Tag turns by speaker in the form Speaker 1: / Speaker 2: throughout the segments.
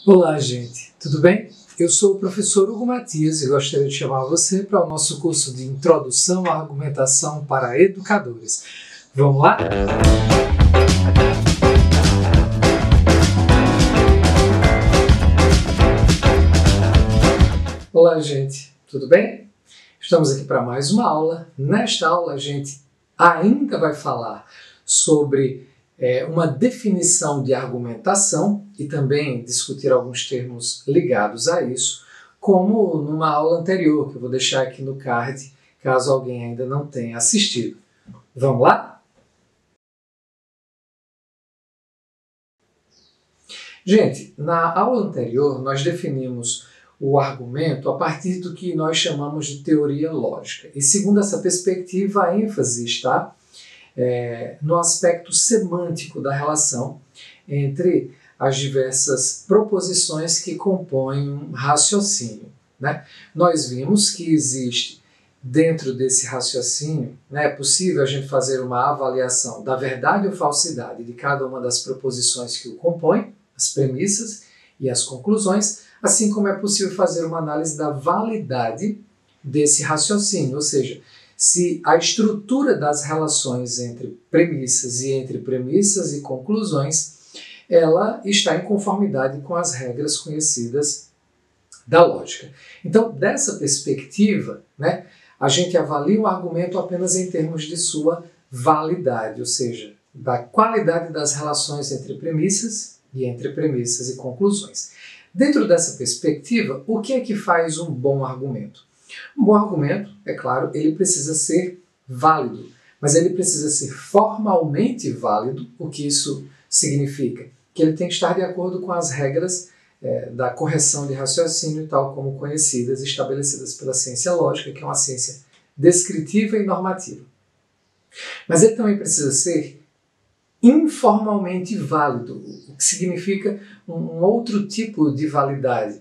Speaker 1: Olá, gente, tudo bem? Eu sou o professor Hugo Matias e gostaria de chamar você para o nosso curso de Introdução à Argumentação para Educadores. Vamos lá? Olá, gente, tudo bem? Estamos aqui para mais uma aula. Nesta aula, a gente ainda vai falar sobre uma definição de argumentação e também discutir alguns termos ligados a isso, como numa aula anterior, que eu vou deixar aqui no card, caso alguém ainda não tenha assistido. Vamos lá? Gente, na aula anterior nós definimos o argumento a partir do que nós chamamos de teoria lógica. E segundo essa perspectiva, a ênfase está no aspecto semântico da relação entre as diversas proposições que compõem um raciocínio, né? Nós vimos que existe, dentro desse raciocínio, é possível a gente fazer uma avaliação da verdade ou falsidade de cada uma das proposições que o compõem, as premissas e as conclusões, assim como é possível fazer uma análise da validade desse raciocínio, ou seja, se a estrutura das relações entre premissas e conclusões, ela está em conformidade com as regras conhecidas da lógica. Então, dessa perspectiva, a gente avalia um argumento apenas em termos de sua validade, ou seja, da qualidade das relações entre premissas e conclusões. Dentro dessa perspectiva, o que é que faz um bom argumento? Um bom argumento, é claro, ele precisa ser válido, mas ele precisa ser formalmente válido. O que isso significa? Que ele tem que estar de acordo com as regras da correção de raciocínio, tal como conhecidas, estabelecidas pela ciência lógica, que é uma ciência descritiva e normativa. Mas ele também precisa ser informalmente válido, o que significa um outro tipo de validade.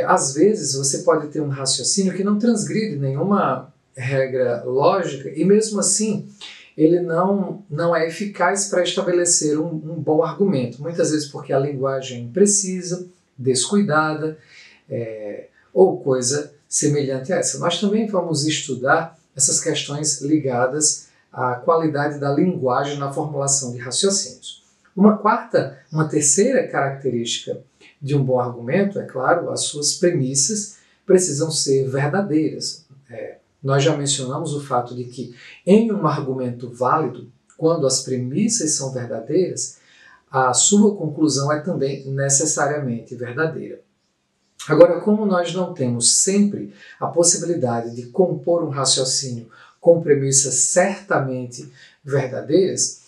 Speaker 1: Às vezes você pode ter um raciocínio que não transgride nenhuma regra lógica e mesmo assim ele não é eficaz para estabelecer um bom argumento. Muitas vezes porque a linguagem é imprecisa, descuidada ou coisa semelhante a essa. Nós também vamos estudar essas questões ligadas à qualidade da linguagem na formulação de raciocínios. Uma terceira característica de um bom argumento, é claro, as suas premissas precisam ser verdadeiras. Nós já mencionamos o fato de que em um argumento válido, quando as premissas são verdadeiras, a sua conclusão é também necessariamente verdadeira. Agora, como nós não temos sempre a possibilidade de compor um raciocínio com premissas certamente verdadeiras,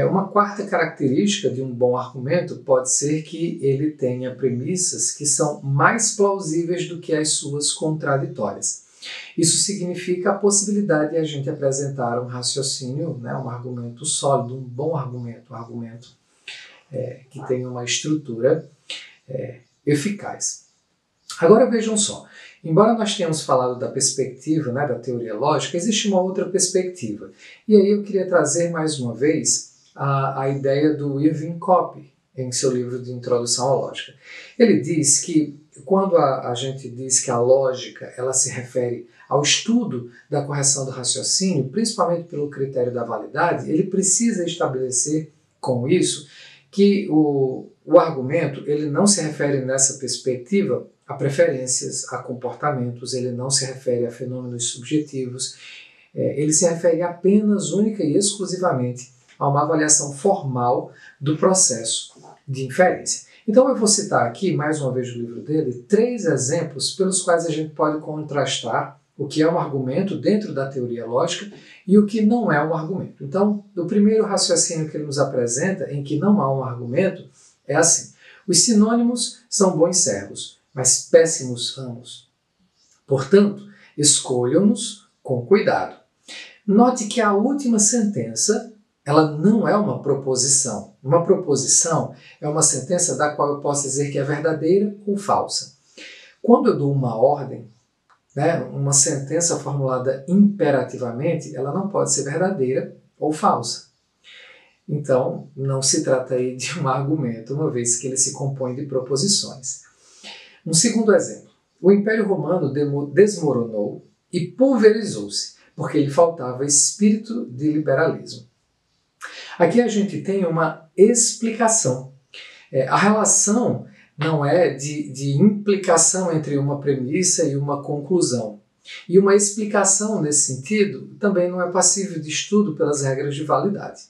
Speaker 1: uma quarta característica de um bom argumento pode ser que ele tenha premissas que são mais plausíveis do que as suas contraditórias. Isso significa a possibilidade de a gente apresentar um raciocínio, um argumento sólido, um bom argumento, um argumento que tenha uma estrutura eficaz. Agora vejam só, embora nós tenhamos falado da perspectiva, da teoria lógica, existe uma outra perspectiva. E aí eu queria trazer mais uma vez a ideia do Irving Cope, em seu livro de Introdução à Lógica. Ele diz que quando a gente diz que a lógica ela se refere ao estudo da correção do raciocínio, principalmente pelo critério da validade, ele precisa estabelecer com isso que o argumento ele não se refere nessa perspectiva a preferências, a comportamentos, ele não se refere a fenômenos subjetivos, ele se refere apenas, única e exclusivamente a uma avaliação formal do processo de inferência. Então eu vou citar aqui, mais uma vez o livro dele, 3 exemplos pelos quais a gente pode contrastar o que é um argumento dentro da teoria lógica e o que não é um argumento. Então, o primeiro raciocínio que ele nos apresenta, em que não há um argumento, é assim: os sinônimos são bons servos, mas péssimos amos. Portanto, escolham-nos com cuidado. Note que a última sentença ela não é uma proposição. Uma proposição é uma sentença da qual eu posso dizer que é verdadeira ou falsa. Quando eu dou uma ordem, uma sentença formulada imperativamente, ela não pode ser verdadeira ou falsa. Então, não se trata aí de um argumento, uma vez que ele se compõe de proposições. Um segundo exemplo. O Império Romano desmoronou e pulverizou-se, porque lhe faltava espírito de liberalismo. Aqui a gente tem uma explicação. A relação não é de implicação entre uma premissa e uma conclusão. E uma explicação nesse sentido também não é passível de estudo pelas regras de validade.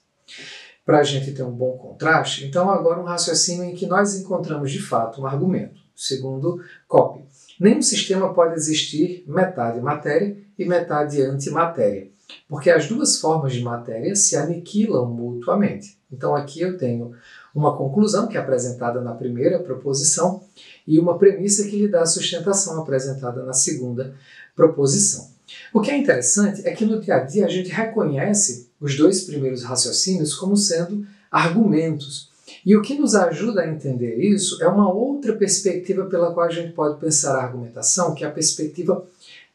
Speaker 1: Para a gente ter um bom contraste, então agora um raciocínio em que nós encontramos de fato um argumento. Segundo Coppi, nenhum sistema pode existir metade matéria e metade antimatéria, porque as duas formas de matéria se aniquilam mutuamente. Então aqui eu tenho uma conclusão que é apresentada na primeira proposição e uma premissa que lhe dá a sustentação apresentada na segunda proposição. O que é interessante é que no dia a dia a gente reconhece os dois primeiros raciocínios como sendo argumentos. E o que nos ajuda a entender isso é uma outra perspectiva pela qual a gente pode pensar a argumentação, que é a perspectiva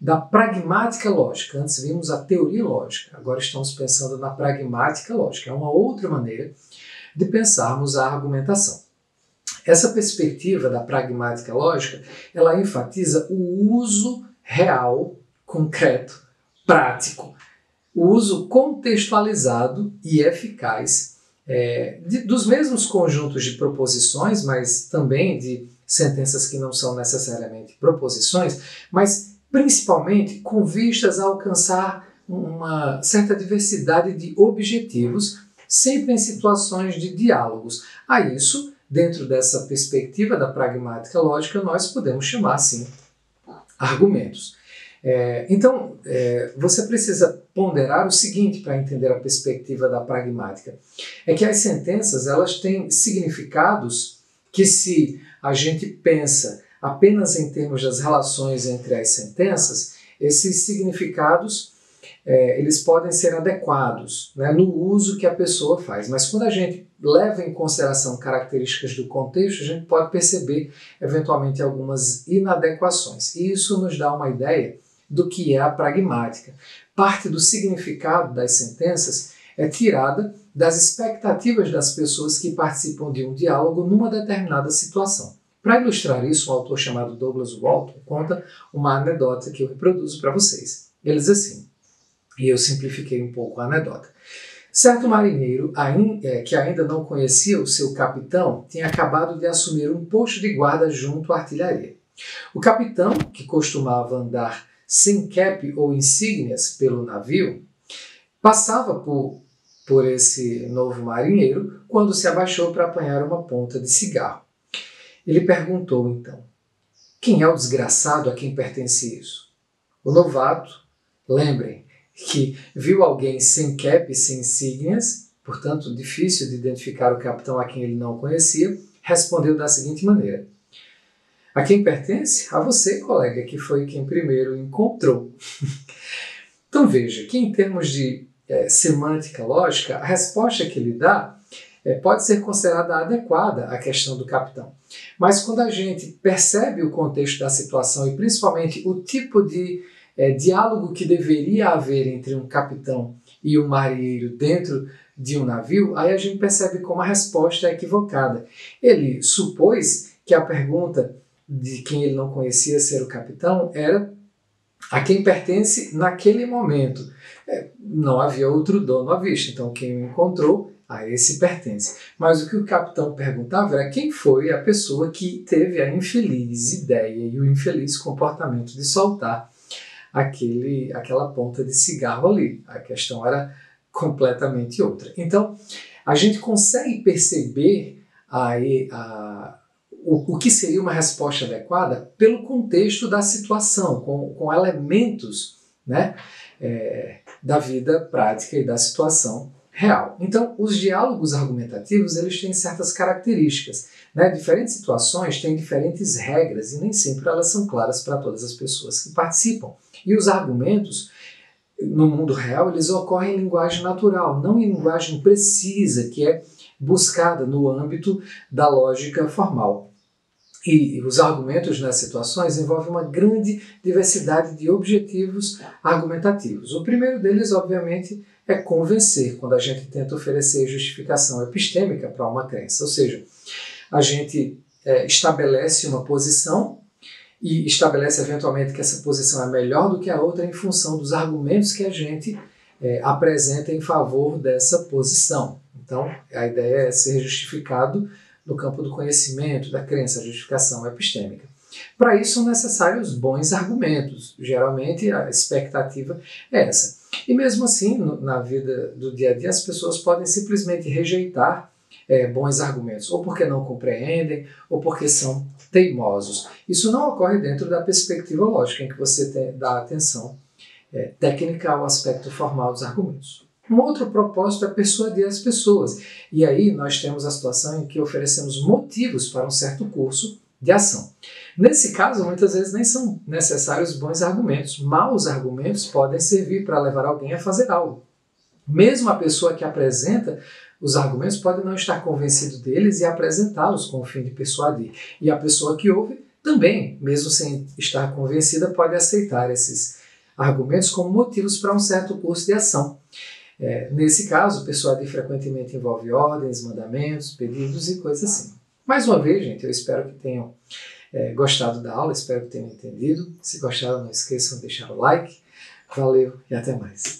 Speaker 1: da pragmática lógica. Antes vimos a teoria lógica, agora estamos pensando na pragmática lógica. É uma outra maneira de pensarmos a argumentação. Essa perspectiva da pragmática lógica, ela enfatiza o uso real, concreto, prático, o uso contextualizado e eficaz dos mesmos conjuntos de proposições, mas também de sentenças que não são necessariamente proposições, mas principalmente com vistas a alcançar uma certa diversidade de objetivos, sempre em situações de diálogos. A isso, dentro dessa perspectiva da pragmática lógica, nós podemos chamar, sim, argumentos. Então, você precisa ponderar o seguinte para entender a perspectiva da pragmática. É que as sentenças elas têm significados que, se a gente pensa apenas em termos das relações entre as sentenças, esses significados eles podem ser adequados, né, no uso que a pessoa faz. Mas quando a gente leva em consideração características do contexto, a gente pode perceber eventualmente algumas inadequações. E isso nos dá uma ideia do que é a pragmática. Parte do significado das sentenças é tirada das expectativas das pessoas que participam de um diálogo numa determinada situação. Para ilustrar isso, um autor chamado Douglas Walton conta uma anedota que eu reproduzo para vocês. Ele diz assim, e eu simplifiquei um pouco a anedota. Certo marinheiro, que ainda não conhecia o seu capitão, tinha acabado de assumir um posto de guarda junto à artilharia. O capitão, que costumava andar sem cap ou insígnias pelo navio, passava por esse novo marinheiro quando se abaixou para apanhar uma ponta de cigarro. Ele perguntou então, quem é o desgraçado a quem pertence isso? O novato, lembrem, que viu alguém sem cap e sem insígnias, portanto difícil de identificar o capitão a quem ele não conhecia, respondeu da seguinte maneira, a quem pertence? A você, colega, que foi quem primeiro encontrou. Então veja que em termos de semântica lógica, a resposta que ele dá pode ser considerada adequada à questão do capitão. Mas quando a gente percebe o contexto da situação e principalmente o tipo de diálogo que deveria haver entre um capitão e um marinheiro dentro de um navio, aí a gente percebe como a resposta é equivocada. Ele supôs que a pergunta de quem ele não conhecia ser o capitão era a quem pertence naquele momento. Não havia outro dono à vista, então quem o encontrou, a esse pertence. Mas o que o capitão perguntava era quem foi a pessoa que teve a infeliz ideia e o infeliz comportamento de soltar aquela ponta de cigarro ali. A questão era completamente outra. Então, a gente consegue perceber o que seria uma resposta adequada pelo contexto da situação, com elementos, né, da vida prática e da situação real. Então, os diálogos argumentativos eles têm certas características. Né? Diferentes situações têm diferentes regras e nem sempre elas são claras para todas as pessoas que participam. E os argumentos, no mundo real, eles ocorrem em linguagem natural, não em linguagem precisa, que é buscada no âmbito da lógica formal. E os argumentos nas situações envolvem uma grande diversidade de objetivos argumentativos. O primeiro deles, obviamente, é convencer, quando a gente tenta oferecer justificação epistêmica para uma crença. Ou seja, a gente estabelece uma posição e estabelece eventualmente que essa posição é melhor do que a outra em função dos argumentos que a gente apresenta em favor dessa posição. Então, a ideia é ser justificado no campo do conhecimento, da crença, a justificação epistêmica. Para isso são necessários bons argumentos. Geralmente a expectativa é essa. E mesmo assim, na vida do dia a dia, as pessoas podem simplesmente rejeitar bons argumentos, ou porque não compreendem, ou porque são teimosos. Isso não ocorre dentro da perspectiva lógica, em que você dá atenção técnica ao aspecto formal dos argumentos. Um outro propósito é persuadir as pessoas. E aí nós temos a situação em que oferecemos motivos para um certo curso de ação. Nesse caso, muitas vezes nem são necessários bons argumentos. Maus argumentos podem servir para levar alguém a fazer algo. Mesmo a pessoa que apresenta os argumentos pode não estar convencido deles e apresentá-los com o fim de persuadir. E a pessoa que ouve também, mesmo sem estar convencida, pode aceitar esses argumentos como motivos para um certo curso de ação. Nesse caso, persuadir frequentemente envolve ordens, mandamentos, pedidos e coisas assim. Mais uma vez, gente, eu espero que tenham gostado da aula, espero que tenham entendido. Se gostaram, não esqueçam de deixar o like. Valeu e até mais.